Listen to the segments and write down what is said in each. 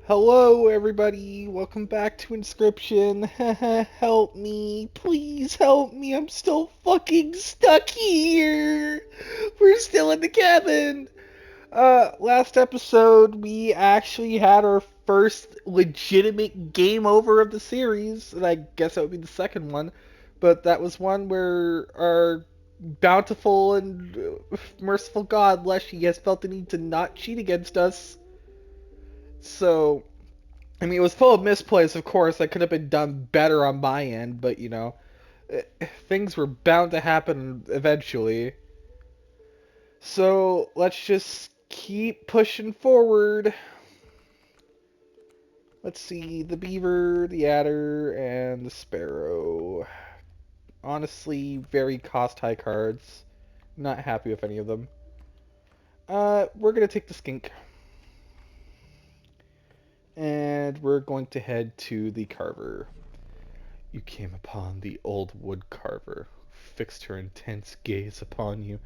Hello, everybody. Welcome back to Inscryption. Help me. Please help me. I'm still fucking stuck here. We're still in the cabin. Last episode, we actually had our first legitimate game over of the series, and I guess that would be the second one. But that was one where our bountiful and merciful God, Leshy, has felt the need to not cheat against us. So, I mean, it was full of misplays, of course. That could have been done better on my end, but things were bound to happen eventually. So let's just keep pushing forward. Let's see, the beaver, the adder, and the sparrow. Honestly, very cost high cards. Not happy with any of them. We're gonna take the skink. And we're going to head to the carver. You came upon the old wood carver, who fixed her intense gaze upon you.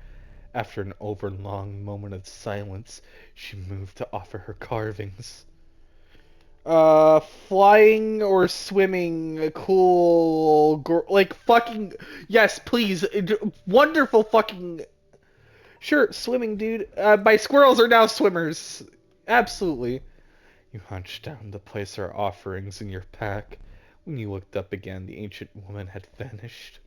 After an overlong moment of silence, she moved to offer her carvings. Flying or swimming, a cool, like fucking, yes, please, wonderful fucking, sure, swimming, dude. My squirrels are now swimmers. Absolutely. You hunched down to place her offerings in your pack. When you looked up again, the ancient woman had vanished.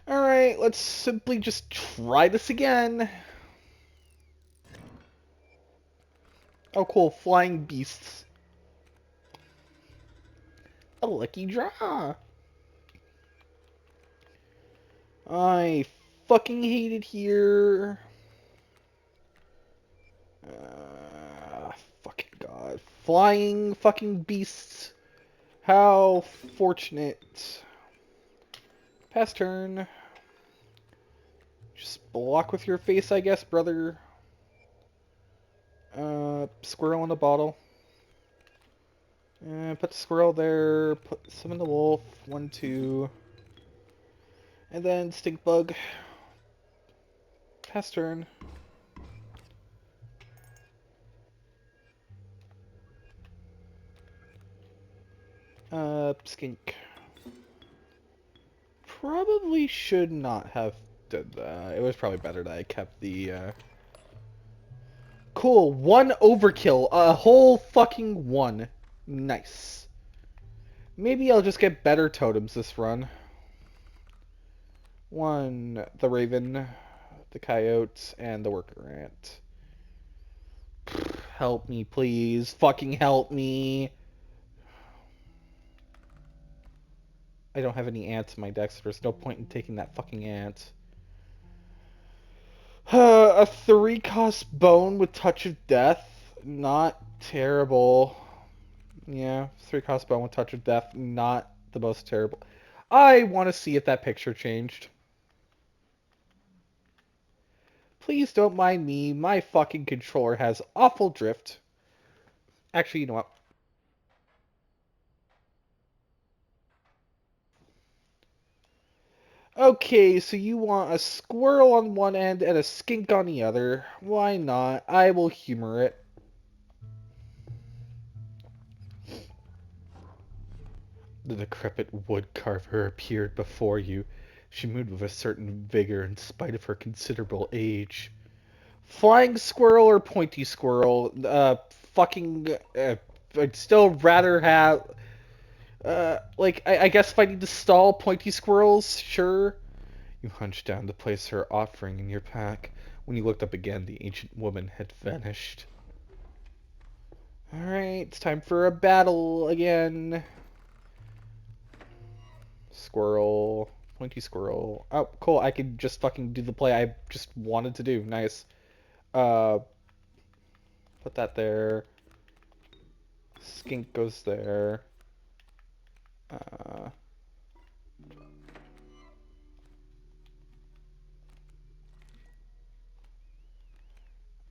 Alright, let's simply just try this again. Oh, cool. Flying beasts. A lucky draw. I fucking hate it here. Fucking god. Flying fucking beasts. How fortunate. Pass turn. Just block with your face, I guess, brother. Squirrel in a bottle. Put the squirrel there. Put summon the wolf. 1, 2. And then stink bug. Pass turn. Skink. Probably should not have done that. It was probably better that I kept the, Cool, 1 overkill. A whole fucking 1. Nice. Maybe I'll just get better totems this run. 1, the raven, the coyote, and the worker ant. Help me, please. Fucking help me. I don't have any ants in my deck, so there's no point in taking that fucking ant. A 3-cost bone with Touch of Death. Not terrible. Yeah, 3-cost bone with Touch of Death. Not the most terrible. I want to see if that picture changed. Please don't mind me. My fucking controller has awful drift. Actually, you know what? Okay, so you want a squirrel on one end and a skink on the other. Why not? I will humor it. The decrepit wood carver appeared before you. She moved with a certain vigor in spite of her considerable age. Flying squirrel or pointy squirrel? I'd still rather have... I guess if I need to stall pointy squirrels, sure. You hunched down to place her offering in your pack. When you looked up again, the ancient woman had vanished. Alright, it's time for a battle again. Squirrel. Pointy squirrel. Oh, cool. I could just fucking do the play I just wanted to do. Nice. Uh, put that there. Skink goes there.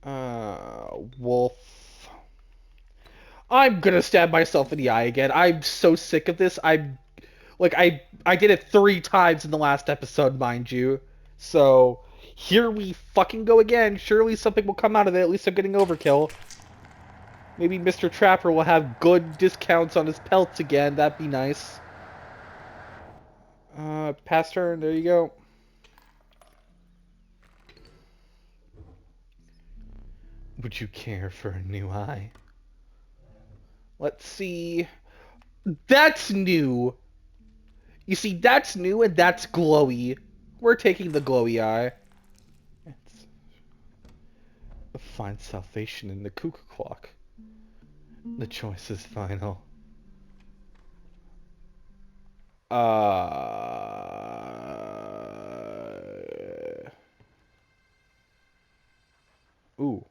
Uh, wolf. I'm gonna stab myself in the eye again. I'm so sick of this. I did it 3 times in the last episode, mind you. So Here we fucking go again. Surely something will come out of it. At least I'm getting overkill. Maybe Mr. Trapper will have good discounts on his pelts again. That'd be nice. Pass turn. There you go. Would you care for a new eye? Let's see. That's new. You see, that's new and that's glowy. We're taking the glowy eye. It's find salvation in the cuckoo clock. The choice is final. Ooh.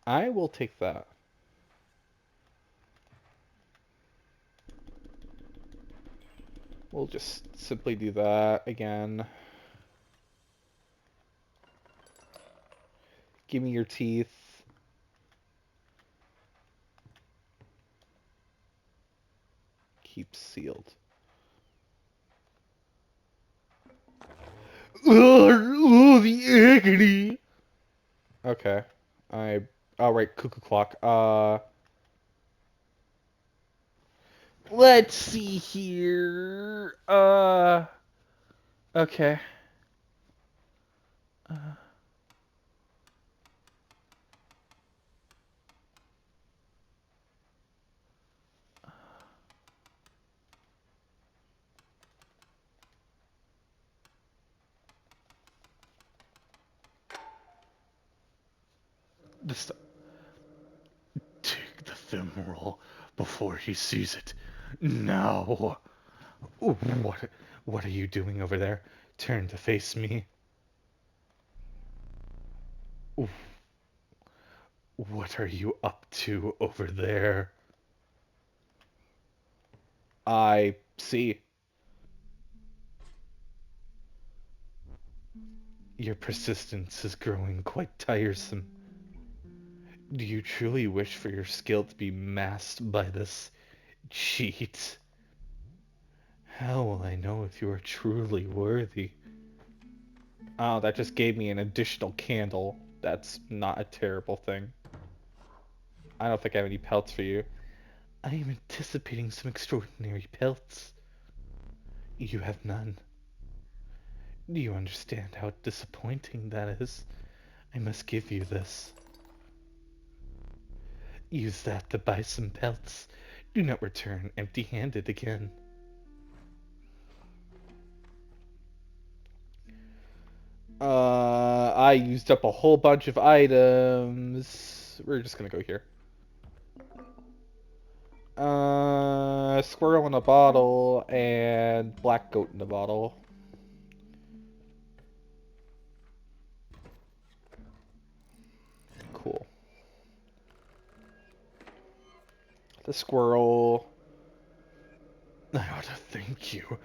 I will take that. We'll just simply do that again. Give me your teeth. Keep sealed. Ugh, the agony. Okay. Alright, cuckoo clock. Let's see here. Okay. Uh, this. Take the femoral before he sees it. Now. What are you doing over there? Turn to face me. What are you up to over there? I see. Your persistence is growing quite tiresome. Do you truly wish for your skill to be masked by this cheat? How will I know if you are truly worthy? Oh, that just gave me an additional candle. That's not a terrible thing. I don't think I have any pelts for you. I am anticipating some extraordinary pelts. You have none. Do you understand how disappointing that is? I must give you this. Use that to buy some pelts. Do not return empty-handed again. I used up a whole bunch of items. We're just gonna go here. Squirrel in a bottle and black goat in a bottle. Cool. The squirrel. I ought to thank you.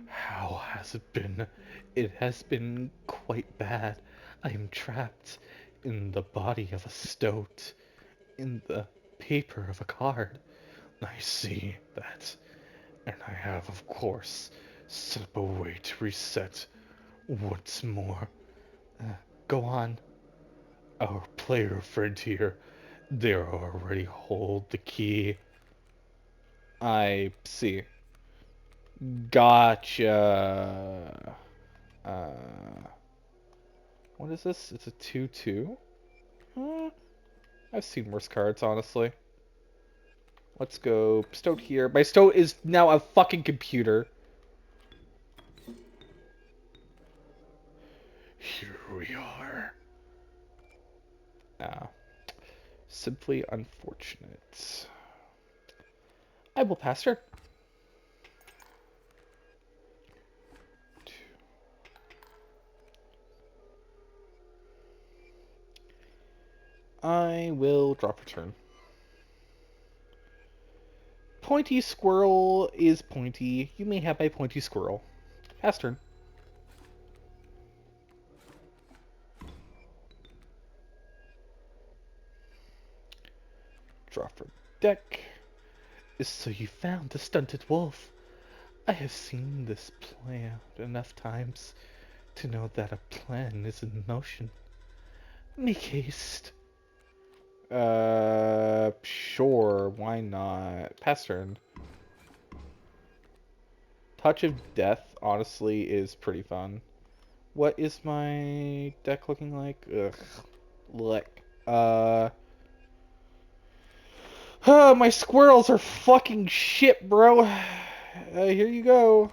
How has it been? It has been quite bad. I am trapped in the body of a stoat, in the paper of a card. I see that. And I have, of course, set up a way to reset once more. Go on. Our player friend here, they already hold the key. I see. Gotcha. Uh, what is this? It's a 2/2? I've seen worse cards, honestly. Let's go Stoat here. My Stoat is now a fucking computer. Here we are. Ah. Simply unfortunate. I will pass her. I will drop return. Pointy squirrel is pointy. You may have my pointy squirrel. Pass turn. Draw from deck. So you found the stunted wolf. I have seen this play out enough times to know that a plan is in motion. Make haste. Sure, why not? Pass turn. Touch of Death, honestly, is pretty fun. What is my deck looking like? Ugh. Lick. My squirrels are fucking shit, bro. Here you go.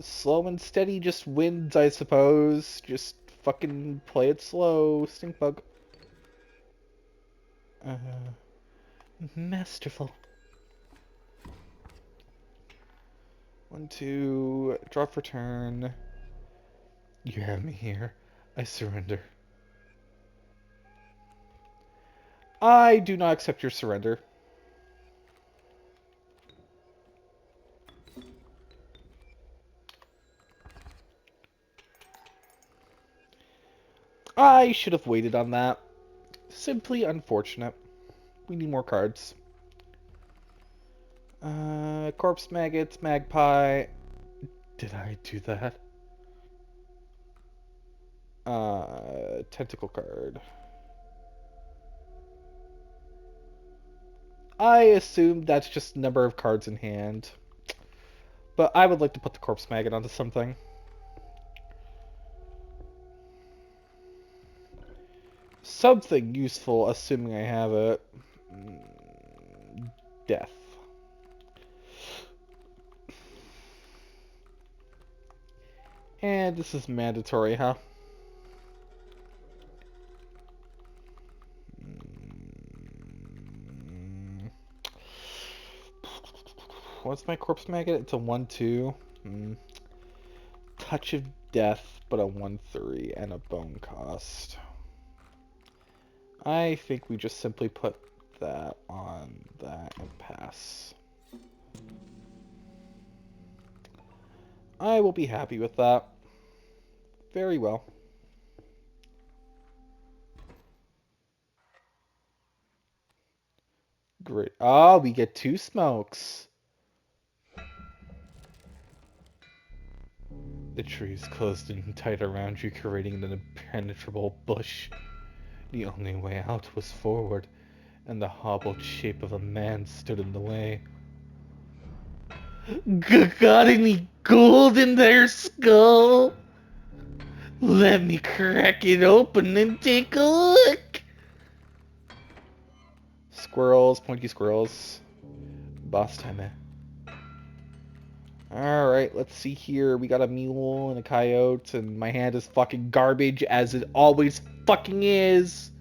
Slow and steady just wins, I suppose. Just fucking play it slow, stink bug. Masterful. 1, 2, draw for turn. You have me here. I surrender. I do not accept your surrender. I should have waited on that. Simply unfortunate. We need more cards. Corpse Maggots, Magpie. Did I do that? Tentacle card. I assume that's just number of cards in hand. But I would like to put the Corpse Maggot onto something. Something useful, assuming I have it. Death. And this is mandatory, huh? What's my Corpse Maggot? It's a 1/2. Touch of Death, but a 1/3 and a bone cost. I think we just simply put that on that and pass. I will be happy with that. Very well. Great. Ah, we get 2 smokes. The trees closed in tight around you, creating an impenetrable bush. The only way out was forward, and the hobbled shape of a man stood in the way. Got any gold in their skull? Let me crack it open and take a look. Squirrels, pointy squirrels. Boss time, eh? Alright, let's see here. We got a mule and a coyote, and my hand is fucking garbage, as it always fucking is.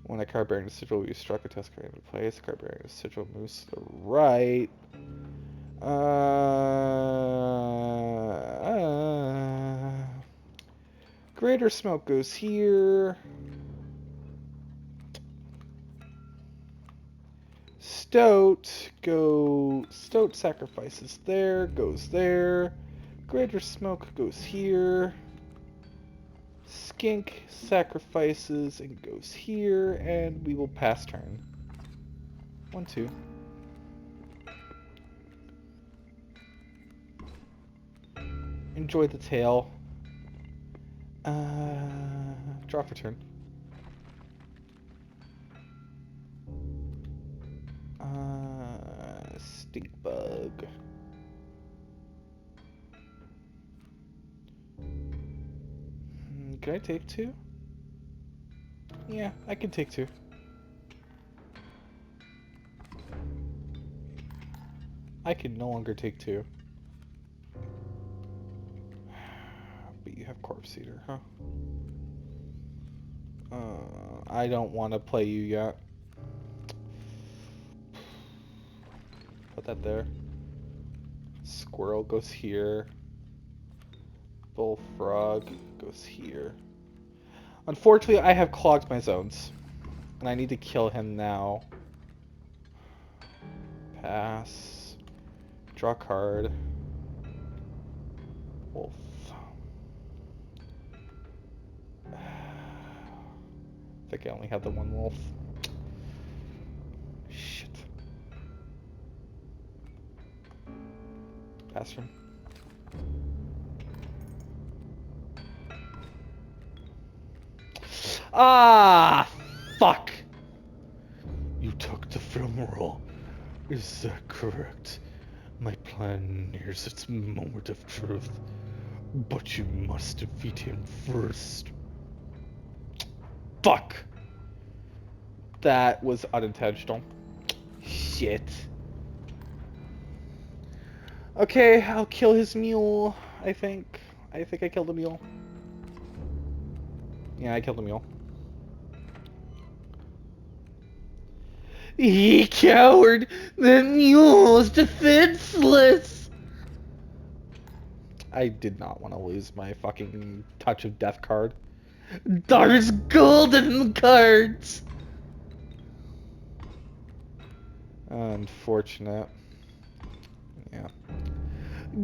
When a card bearing a sigil will be struck, a test card into place. A card bearing a sigil moves to the right. Greater Smoke goes here. Stoat sacrifices there, goes there. Greater Smoke goes here. Skink sacrifices and goes here, and we will pass turn. 1, 2. Enjoy the tail. Draw for turn. Stink bug. Can I take 2? Yeah, I can take 2. I can no longer take 2. But you have Corpse Eater, huh? I don't want to play you yet. Put that there. Squirrel goes here. Bullfrog goes here. Unfortunately, I have clogged my zones. And I need to kill him now. Pass. Draw card. Wolf. I think I only have the one wolf. Shit. Pass turn. Ah, fuck. You took the film roll. Is that correct? My plan nears its moment of truth, but you must defeat him first. Fuck! That was unintentional. Shit. Okay, I'll kill his mule, I think. I think I killed the mule. Yeah, I killed the mule. Ye coward! The mule is defenseless! I did not want to lose my fucking Touch of Death card. There's golden cards! Unfortunate. Yeah.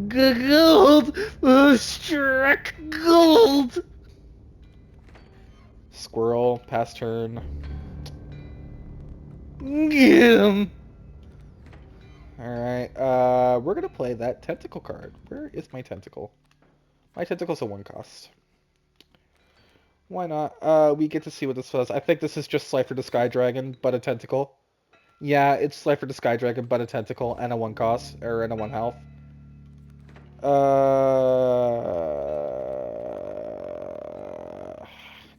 Gold! Struck gold! Squirrel, pass turn. Get him! Alright, we're gonna play that tentacle card. Where is my tentacle? My tentacle's a 1 cost. Why not? We get to see what this does. I think this is just Slifer the Sky Dragon, but a tentacle. Yeah, it's Slifer the Sky Dragon, but a tentacle, and a 1 cost, or and a 1 health.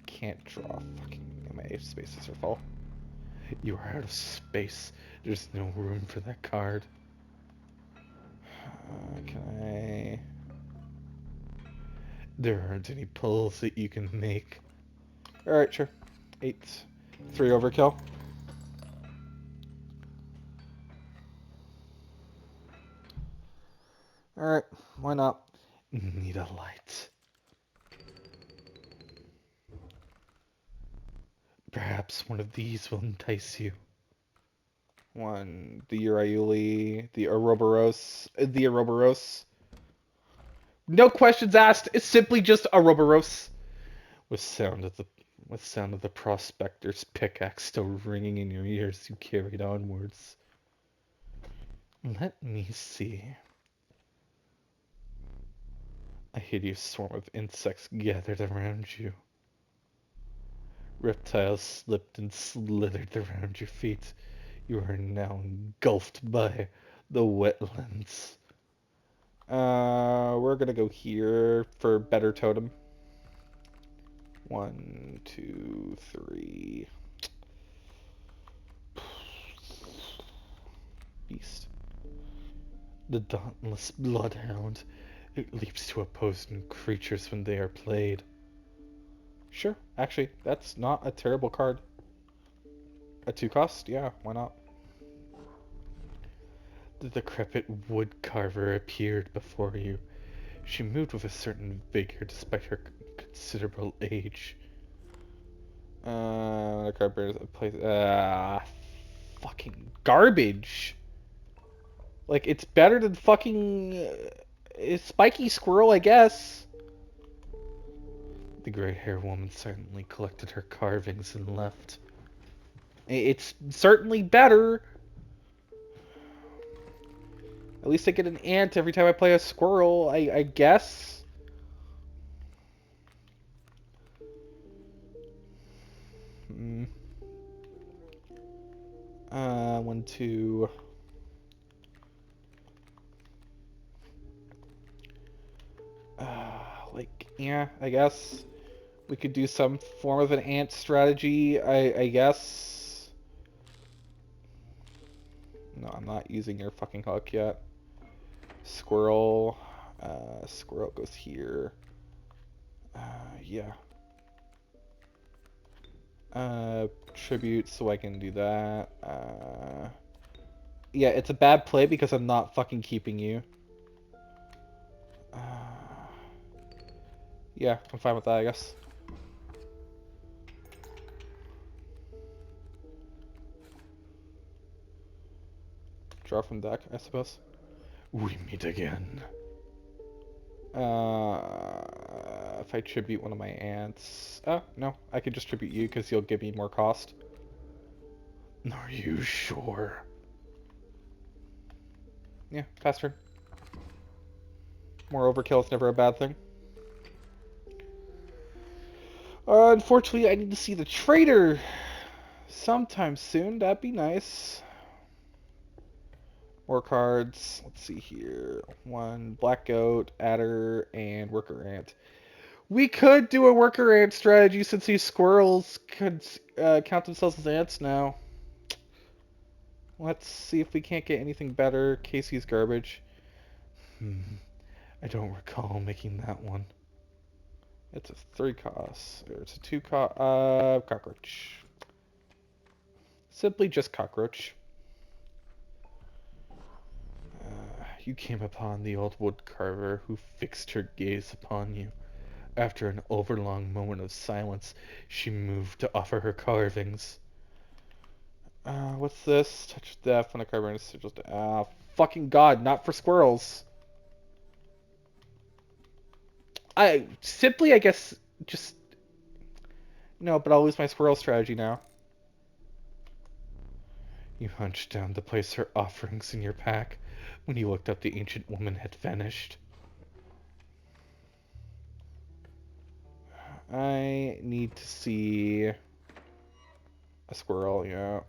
Can't draw. Fucking my spaces are full. You are out of space. There's no room for that card. Can I... There aren't any pulls that you can make. Alright, sure. 8. 3 overkill. Alright, why not? Need a light. Perhaps one of these will entice you. 1. The Uriuli, the Ouroboros. No questions asked. It's simply just Ouroboros. With sound of the prospector's pickaxe still ringing in your ears, you carried onwards. Let me see. A hideous swarm of insects gathered around you. Reptiles slipped and slithered around your feet. You are now engulfed by the wetlands. We're gonna go here for better totem. 1, 2, 3. Beast. The dauntless bloodhound. It leaps to opposing creatures when they are played. Sure, actually, that's not a terrible card. A 2 cost? Yeah, why not? The decrepit wood carver appeared before you. She moved with a certain vigor despite her considerable age. The card bears a place. Fucking garbage. Like, it's better than fucking Spiky Squirrel, I guess. The gray-haired woman silently collected her carvings and left. It's certainly better. At least I get an ant every time I play a squirrel, I guess. Hmm. 1, 2. Like, yeah, I guess. We could do some form of an ant strategy, I guess. No, I'm not using your fucking hook yet. Squirrel. Squirrel goes here. Yeah. Tribute, so I can do that. Yeah, it's a bad play because I'm not fucking keeping you. Yeah, I'm fine with that, I guess. Draw from deck, I suppose. We meet again. If I tribute one of my ants... Oh, no, I could just tribute you because you'll give me more cost. Are you sure? Yeah, pass turn. More overkill is never a bad thing. Unfortunately, I need to see the trader sometime soon. That'd be nice. More cards. Let's see here. One black goat, adder, and worker ant. We could do a worker ant strategy since these squirrels could count themselves as ants now. Let's see if we can't get anything better. Casey's garbage. I don't recall making that one. It's a 3 cost. Or it's a 2 cost. Cockroach. Simply just cockroach. You came upon the old wood carver who fixed her gaze upon you. After an overlong moment of silence, she moved to offer her carvings. What's this? Touch death when a carver is sigils. Fucking god, not for squirrels. I guess, just... No, but I'll lose my squirrel strategy now. You hunched down to place her offerings in your pack. When you looked up, the ancient woman had vanished. I need to see a squirrel, yeah.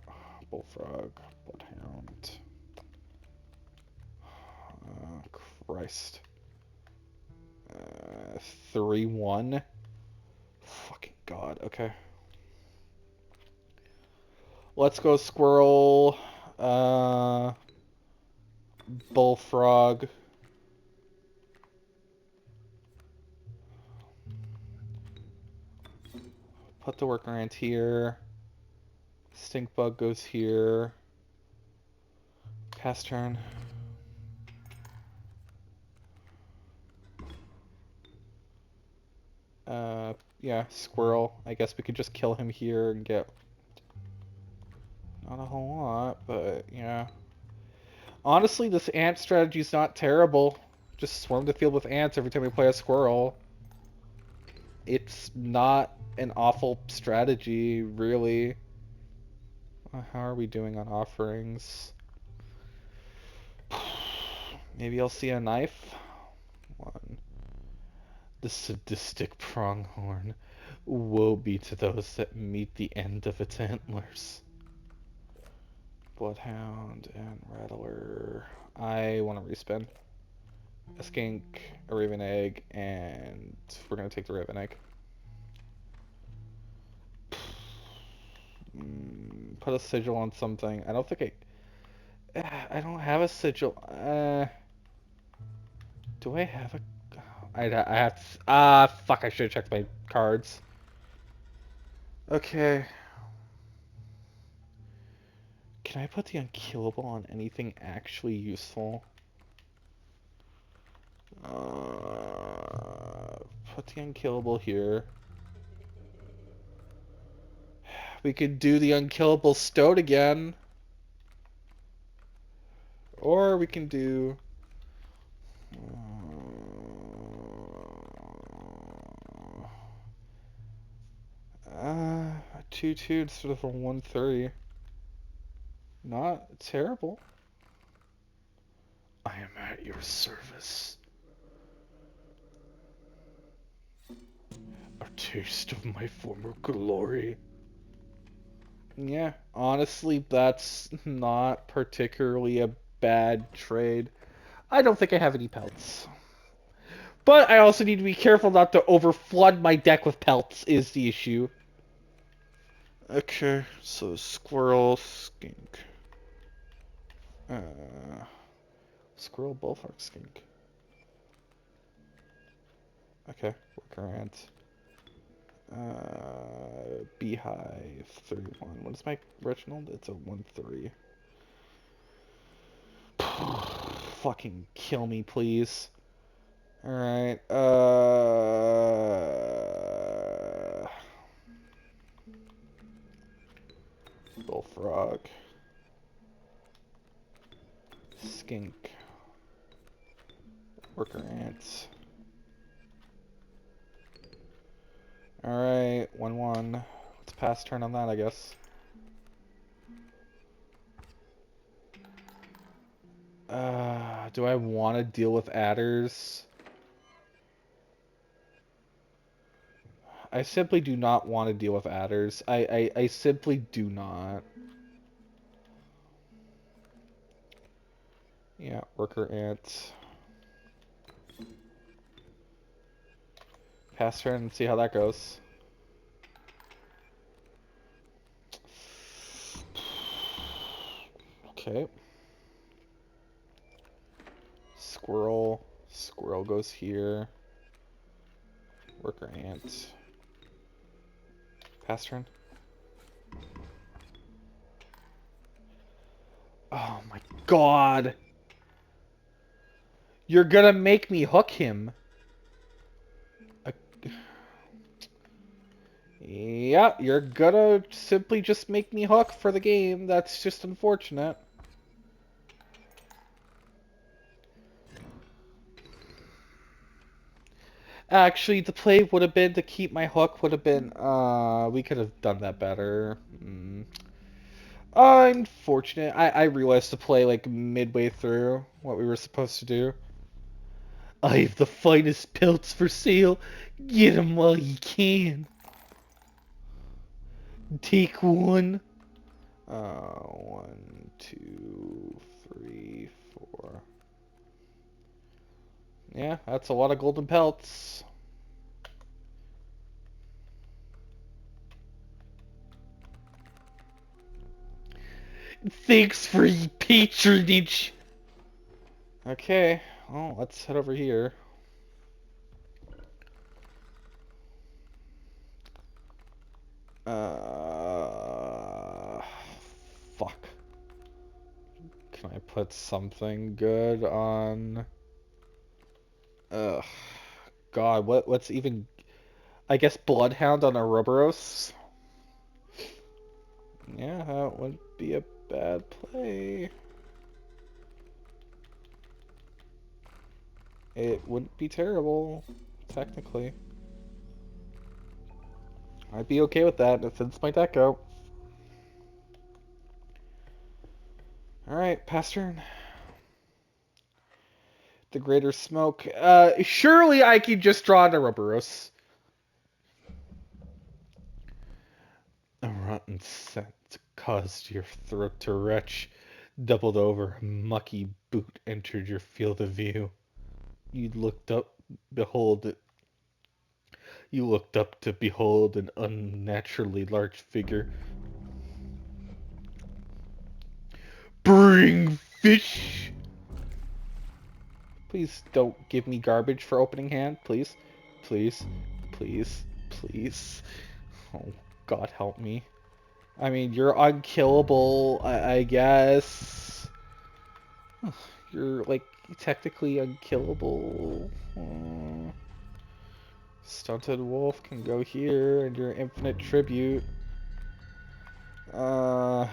Bullfrog, bloodhound. Christ. 3-1. Fucking god, okay. Let's go squirrel. Bullfrog. Put the worker ant here. Stink bug goes here. Pass turn. Yeah, squirrel. I guess we could just kill him here and get not a whole lot, but yeah. Honestly, this ant strategy is not terrible. Just swarm the field with ants every time we play a squirrel. It's not an awful strategy, really. How are we doing on offerings? Maybe I'll see a knife. 1. The sadistic pronghorn. Woe be to those that meet the end of its antlers. Bloodhound and Rattler. I want to respin. A skink, a raven egg, and we're going to take the raven egg. Put a sigil on something. I don't think I don't have a sigil. Do I have a... I have to... fuck, I should have checked my cards. Okay. Can I put the unkillable on anything actually useful? Put the unkillable here. We could do the unkillable Stoat again. Or we can do... a 2-2 instead of a 1-3. Not terrible. I am at your service. A taste of my former glory. Yeah, honestly, that's not particularly a bad trade. I don't think I have any pelts. But I also need to be careful not to overflood my deck with pelts is the issue. Okay, so squirrel, skink. Squirrel, bullfrog, skink. Okay, worker ant. Beehive, 31. What is my original? It's a 1-3. Fucking kill me, please. Alright, bullfrog. Skink. Worker ants. Alright, 1-1. Let's pass turn on that, I guess. Do I want to deal with adders? I simply do not want to deal with adders. I simply do not. Yeah, worker ant. Pass turn and see how that goes. Okay. Squirrel. Squirrel goes here. Worker ant. Pass turn. Oh my god. You're gonna make me hook him. Yeah, you're gonna simply just make me hook for the game. That's just unfortunate. Actually, the play would have been to keep my hook would have been, we could have done that better. Unfortunate. I realized to play like midway through what we were supposed to do. I have the finest pelts for sale. Get 'em while you can. Take one. One, two, three, four. Yeah, that's a lot of golden pelts. Thanks for your patronage. Okay, well, let's head over here. Fuck. Can I put something good on? Ugh. God, what's even... I guess Bloodhound on Ouroboros? Yeah, that wouldn't be a bad play. It wouldn't be terrible, technically. I'd be okay with that since my deck out. Alright, pass turn. The Greater Smoke. Surely I can just draw an Ouroboros. A rotten scent caused your throat to retch. Doubled over, a mucky boot entered your field of view. You looked up, behold it. You looked up to behold an unnaturally large figure. Bring fish! Please don't give me garbage for opening hand, please. Please, please, please. Oh, God help me. I mean, you're unkillable, I guess. You're, like, technically unkillable. Stunted Wolf can go here, and your Infinite Tribute. Yeah,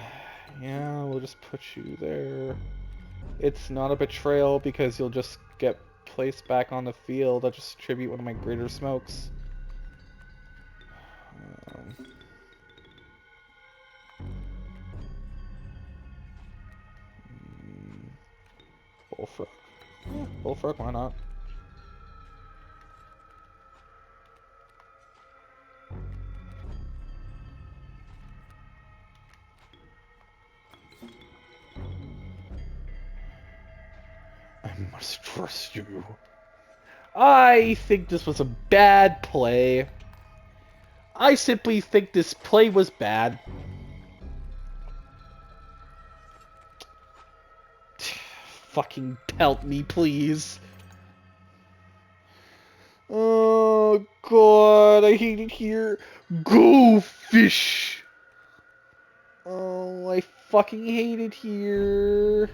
we'll just put you there. It's not a betrayal because you'll just get placed back on the field. I'll just tribute one of my Greater Smokes. Bullfrog. Yeah, Bullfrog, why not? I must trust you. I think this was a bad play. I simply think this play was bad. Fucking pelt me, please. Oh, God, I hate it here. Go fish! Oh, I fucking hate it here.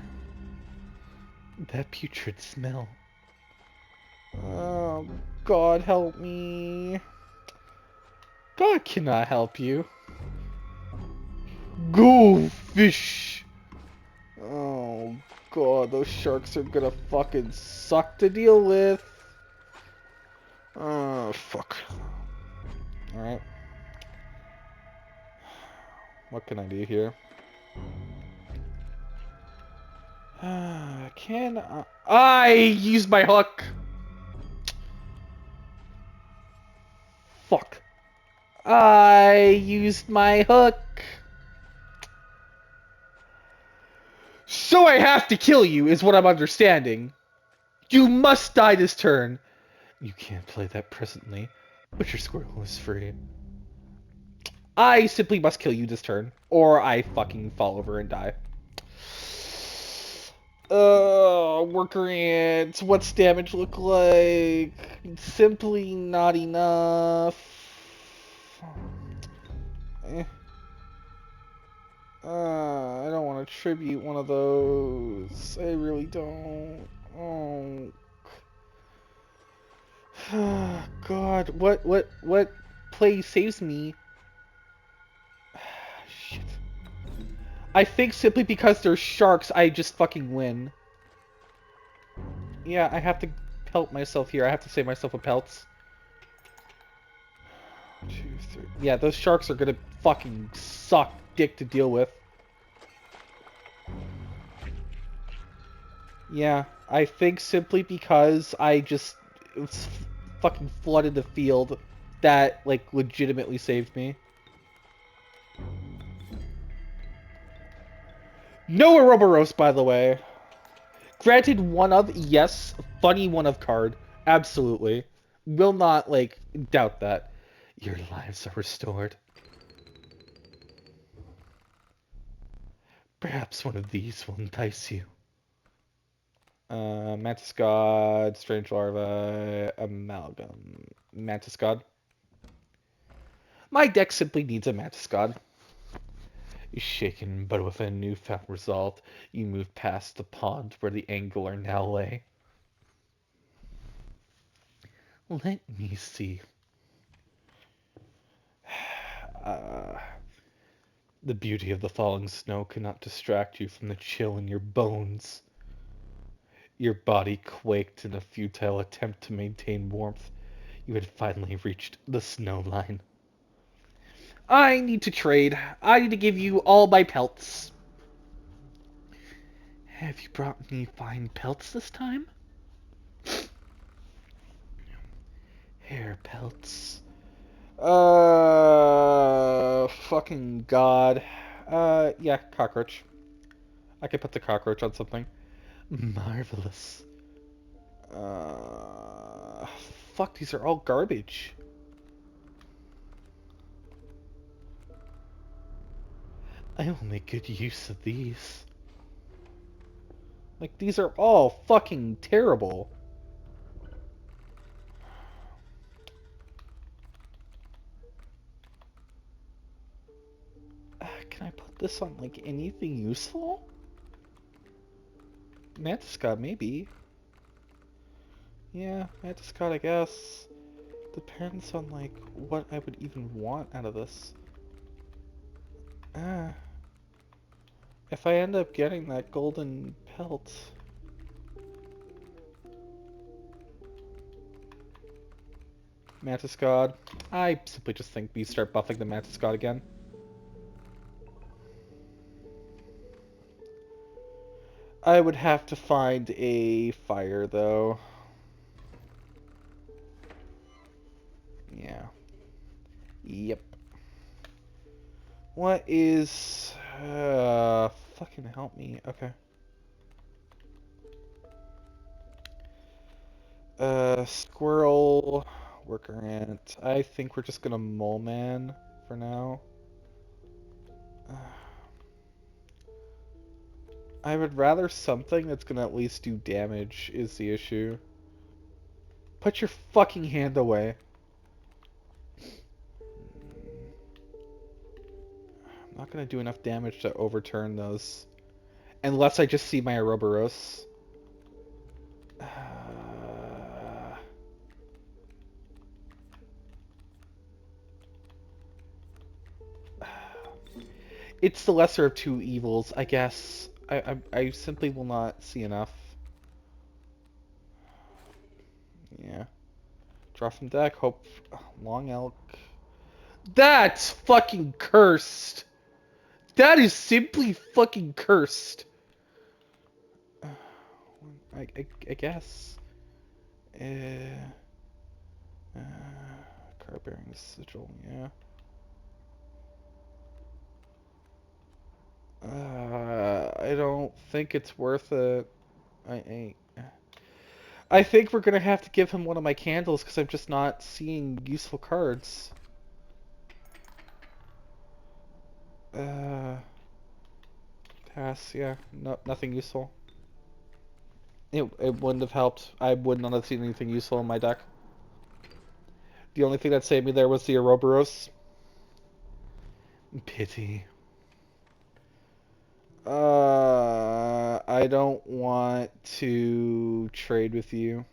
That putrid smell. Oh, God help me. God cannot help you. Go fish! Oh, God, those sharks are gonna fucking suck to deal with. Oh, fuck. Alright. What can I do here? Can I use my hook? Fuck. I used my hook. So I have to kill you, is what I'm understanding. You must die this turn. You can't play that presently, but your squirrel is free. I simply must kill you this turn, or I fucking fall over and die. Worker ants. What's damage look like? Simply not enough. Eh. I don't want to tribute one of those. I really don't. Oh. God, what play saves me? Shit. I think simply because there's sharks, I just fucking win. Yeah, I have to pelt myself here. I have to save myself a pelts. 2, 3. Yeah, those sharks are gonna fucking suck dick to deal with. Yeah, I think simply because I just fucking flooded the field, that like legitimately saved me. No Ouroboros, by the way. Granted, one of, yes, funny one of card. Absolutely. Will not, like, doubt that. Your lives are restored. Perhaps one of these will entice you. Mantis God, Strange Larva, Amalgam. Mantis God. My deck simply needs a Mantis God. Shaken, but with a newfound resolve, you move past the pond where the angler now lay. Let me see. Uh, the beauty of the falling snow cannot distract you from the chill in your bones. Your body quaked in a futile attempt to maintain warmth. You had finally reached the snow line. I need to trade. I need to give you all my pelts. Have you brought me fine pelts this time? Hair pelts. Fucking God. Yeah, cockroach. I could put the cockroach on something. Marvelous. Uh, Fuck, these are all garbage. I will make good use of these. Like, these are all fucking terrible. Can I put this on, like, anything useful? Mantis God, maybe. Yeah, Mantis God, I guess. Depends on, like, what I would even want out of this. If I end up getting that golden pelt... Mantis God. I simply just think we start buffing the Mantis God again. I would have to find a fire, though. Yeah. Yep. What is... fucking help me. Okay. Squirrel... Worker ant. I think we're just gonna mole man for now. I would rather something that's gonna at least do damage is the issue. Put your fucking hand away. I'm not gonna do enough damage to overturn those. Unless I just see my Ouroboros. It's the lesser of two evils, I guess. I simply will not see enough. Yeah. Draw from deck, hope... Long elk. That's fucking cursed! That is simply fucking cursed! I guess. Uh, Card bearing sigil, yeah. think it's worth it. I I think we're gonna have to give him one of my candles because I'm just not seeing useful cards. Uh, Pass. Yeah, no, nothing useful. It wouldn't have helped. I would not have seen anything useful in my deck. The only thing that saved me there was the Ouroboros. Pity. I don't want to trade with you.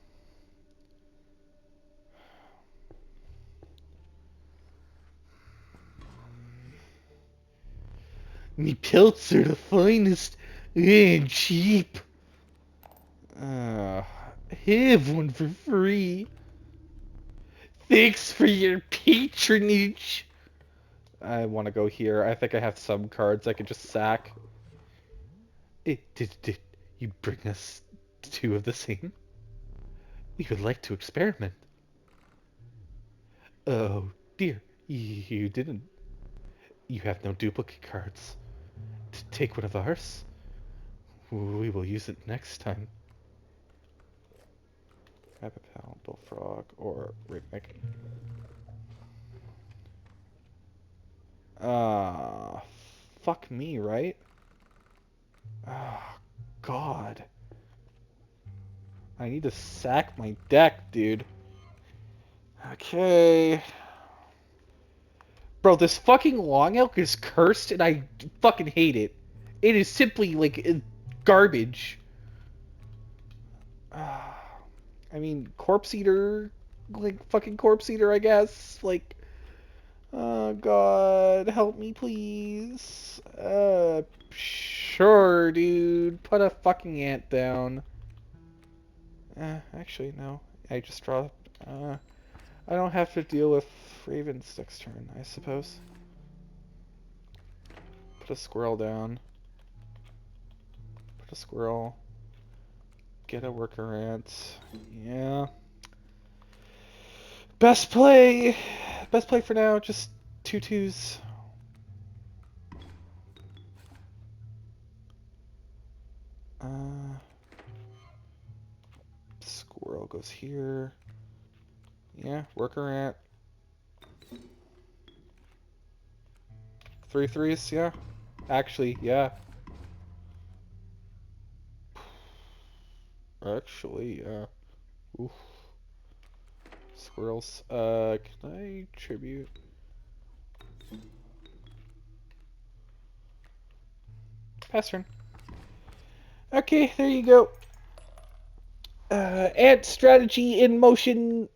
Me pelts are the finest and cheap. Uh, have one for free. Thanks for your patronage. I want to go here. I think I have some cards I could just sack. Did you bring us two of the same? We would like to experiment. Oh dear, you didn't. You have no duplicate cards. Take one of ours. We will use it next time. Rabbit Pal, Bullfrog, or Rhythmic. Ah, fuck me, right? Ah, God. I need to sack my deck, dude. Okay. Bro, this fucking Long Elk is cursed and I fucking hate it. It is simply, like, garbage. I mean, Corpse Eater, like, fucking Corpse Eater, I guess. Like, oh god, help me please. Sure, dude. Put a fucking ant down. Actually, no. I just dropped, I don't have to deal with Ravens next turn, I suppose. Put a squirrel down. Put a squirrel. Get a worker ant. Yeah. Best play! Best play for now, just 2/2s. Squirrel goes here. Yeah, worker ant. 3/3s, yeah. Actually, yeah. Actually, yeah. Oof. Squirrels. Can I tribute? Pass turn. Okay, there you go. Ant strategy in motion.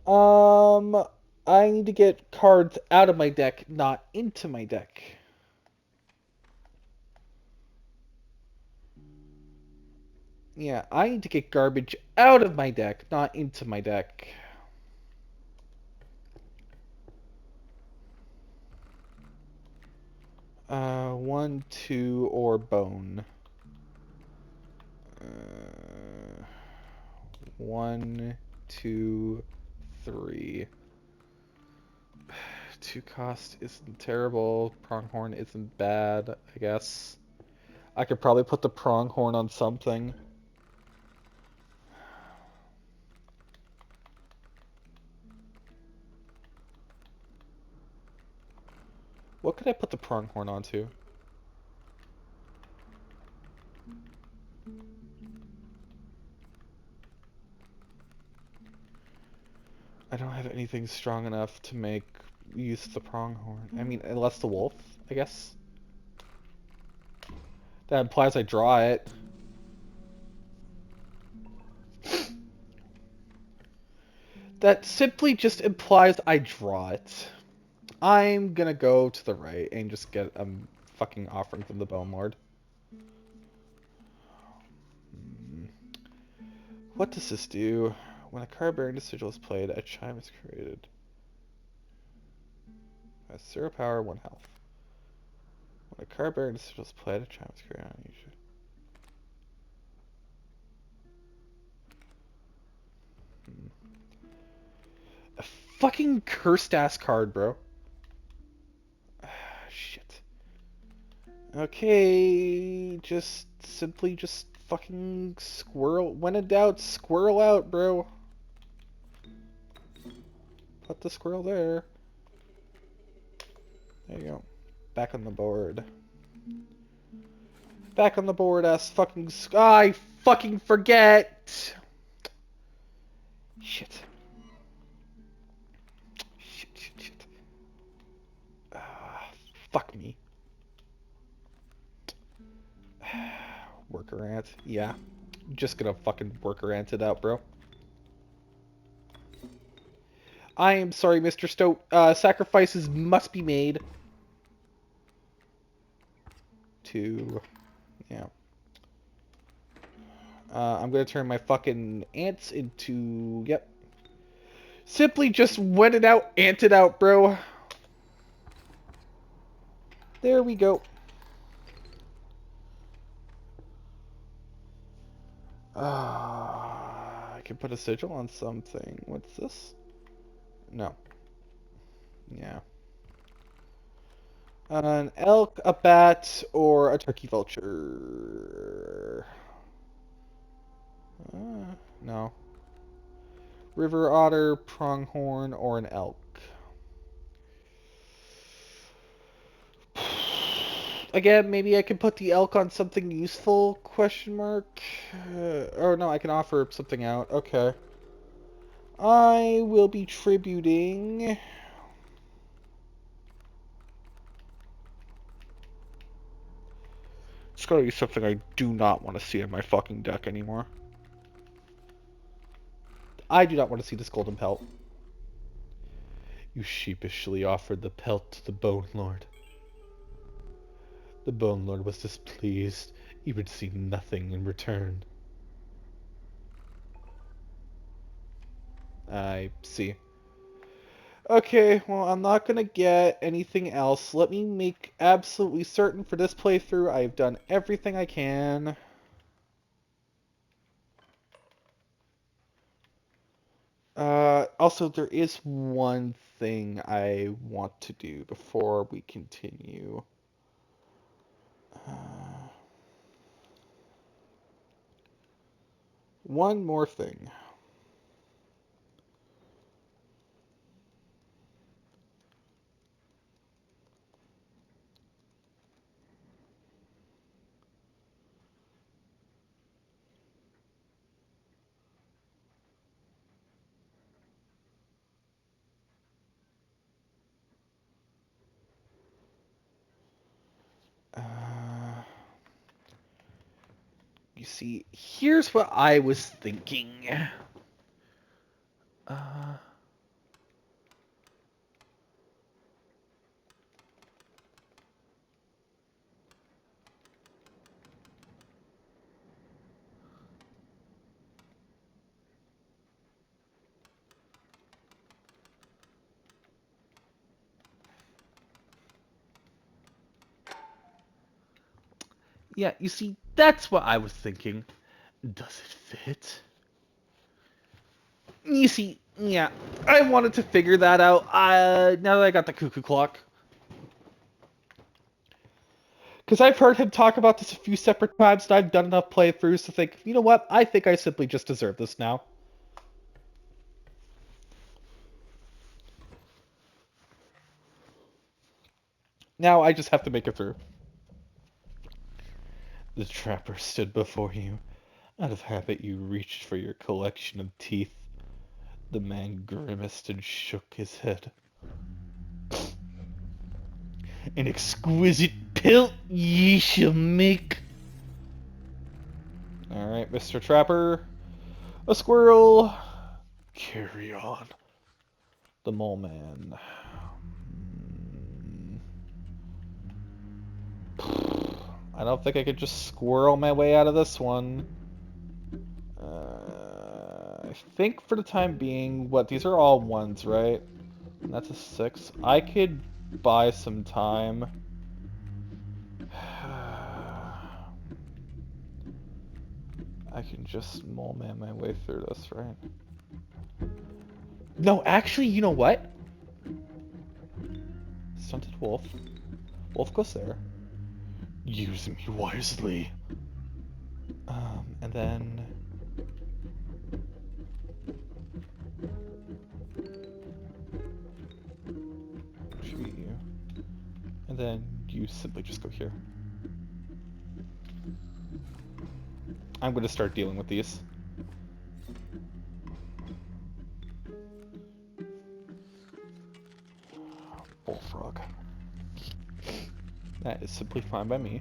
I need to get cards out of my deck, not into my deck. Yeah, I need to get garbage out of my deck, not into my deck. One, two, or bone. One, two, three. 2 cost isn't terrible. Pronghorn isn't bad, I guess. I could probably put the pronghorn on something. What could I put the pronghorn onto? I don't have anything strong enough to make use the pronghorn. I mean, unless the wolf, I guess. That implies I draw it. That simply just implies I draw it. I'm gonna go to the right and just get a fucking offering from the Bone Lord. What does this do? When a card bearing the sigil is played, a chime is created. Has 0 power, 1 health. When a card bearing the sigil is played, a chime is created. A fucking cursed ass card, bro. Shit. Okay, simply just fucking squirrel. When in doubt, squirrel out, bro. Put the squirrel there. There you go. Back on the board. Back on the board, ass fucking. I fucking forget. Shit. Shit. Fuck me. Worker ant. Yeah. Just gonna fucking worker ant it out, bro. I am sorry, Mr. Stoat. Sacrifices must be made. Yeah. I'm gonna turn my fucking ants into... Yep. Simply just wet it out, ant it out, bro. There we go. I can put a sigil on something. What's this? No. Yeah. An elk, a bat, or a turkey vulture. No. River otter, pronghorn, or an elk. Again, maybe I can put the elk on something useful, question mark? Or no, I can offer something out. Okay. I will be tributing... It's gotta be something I do not want to see in my fucking deck anymore. I do not want to see this golden pelt. You sheepishly offered the pelt to the Bone Lord. The Bone Lord was displeased. He would see nothing in return. I see. Okay, well, I'm not gonna get anything else. Let me make absolutely certain for this playthrough I've done everything I can. Also, there is one thing I want to do before we continue. One more thing. You see, here's what I was thinking. Yeah, you see, that's what I was thinking. Does it fit? You see, yeah, I wanted to figure that out. Now that I got the cuckoo clock. Because I've heard him talk about this a few separate times, and I've done enough playthroughs to think, you know what, I think I simply just deserve this now. Now I just have to make it through. The trapper stood before you. Out of habit, you reached for your collection of teeth. The man grimaced and shook his head. An exquisite pelt ye shall make. Alright, Mr. Trapper. A squirrel. Carry on. The mole man. I don't think I could just squirrel my way out of this one. I think for the time being, these are all ones, right? And that's a 6. I could buy some time. I can just mole man my way through this, right? No, actually, you know what? Stunted wolf. Wolf goes there. Use me wisely. And then... shoot you. And then you simply just go here. I'm going to start dealing with these. Bullfrog. That is simply fine by me.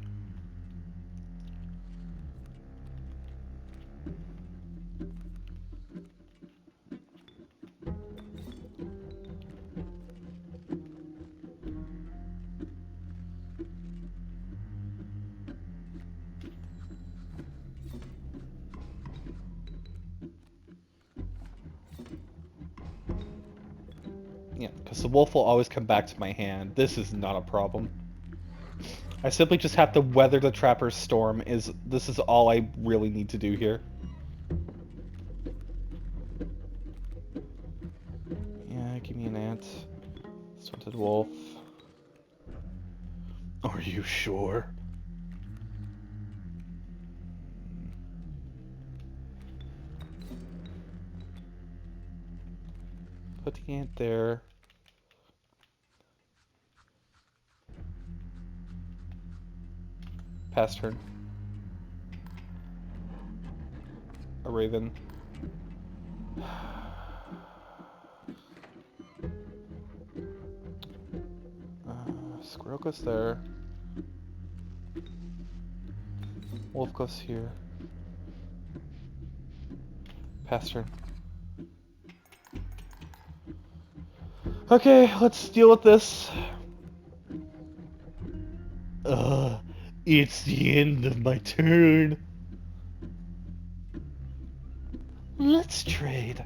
Yeah, because the wolf will always come back to my hand. This is not a problem. I simply just have to weather the Trapper's Storm. This is all I really need to do here. Yeah, give me an ant. Stunted wolf. Are you sure? Put the ant there. Pass turn. A raven. Squirrel goes there. Wolf goes here. Pass turn. Okay, let's deal with this. It's the end of my turn. Let's trade.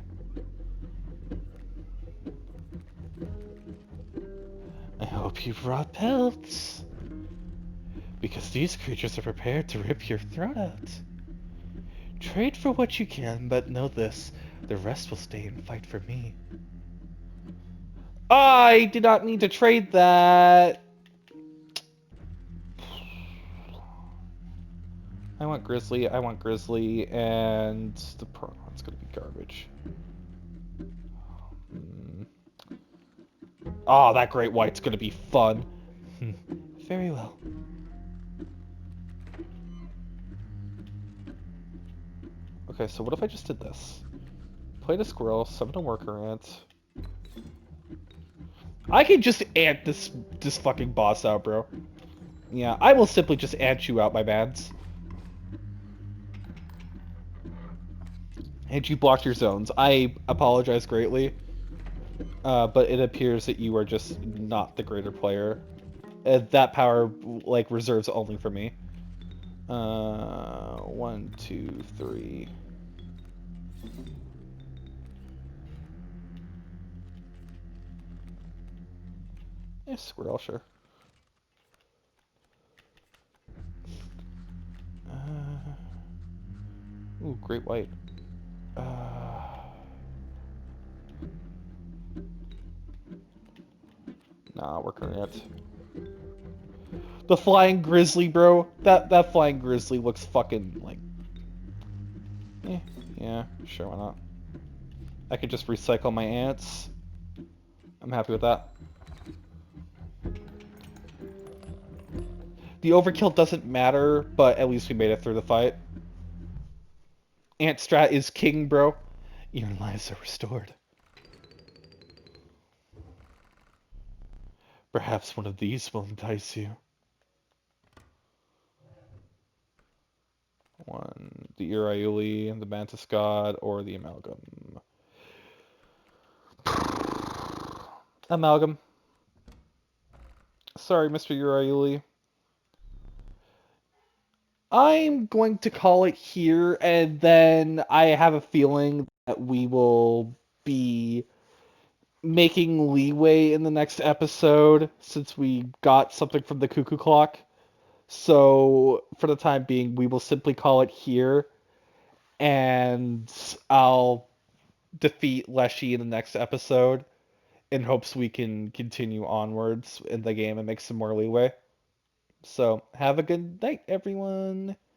I hope you brought pelts. Because these creatures are prepared to rip your throat out. Trade for what you can, but know this. The rest will stay and fight for me. I did not need to trade that. I want Grizzly, and the Pearl one's gonna be garbage. Oh, that Great White's gonna be fun. Very well. Okay, so what if I just did this? Played a squirrel, summoned a worker ant. I can just ant this fucking boss out, bro. Yeah, I will simply just ant you out, my mans. And you blocked your zones. I apologize greatly. But it appears that you are just not the greater player. That power, like, reserves only for me. 1, 2, 3. Yeah, squirrel, sure. Ooh, Great White. Nah, worker ant. The flying grizzly, bro. That flying grizzly looks fucking like. Yeah, sure, why not? I could just recycle my ants. I'm happy with that. The overkill doesn't matter, but at least we made it through the fight. Ant strat is king, bro. Your lives are restored. Perhaps one of these will entice you. One, the Uriuli, the Mantis God, or the Amalgam. Amalgam. Sorry, Mr. Uriuli. I'm going to call it here, and then I have a feeling that we will be making leeway in the next episode since we got something from the cuckoo clock. So, for the time being, we will simply call it here, and I'll defeat Leshy in the next episode in hopes we can continue onwards in the game and make some more leeway. So have a good night, everyone.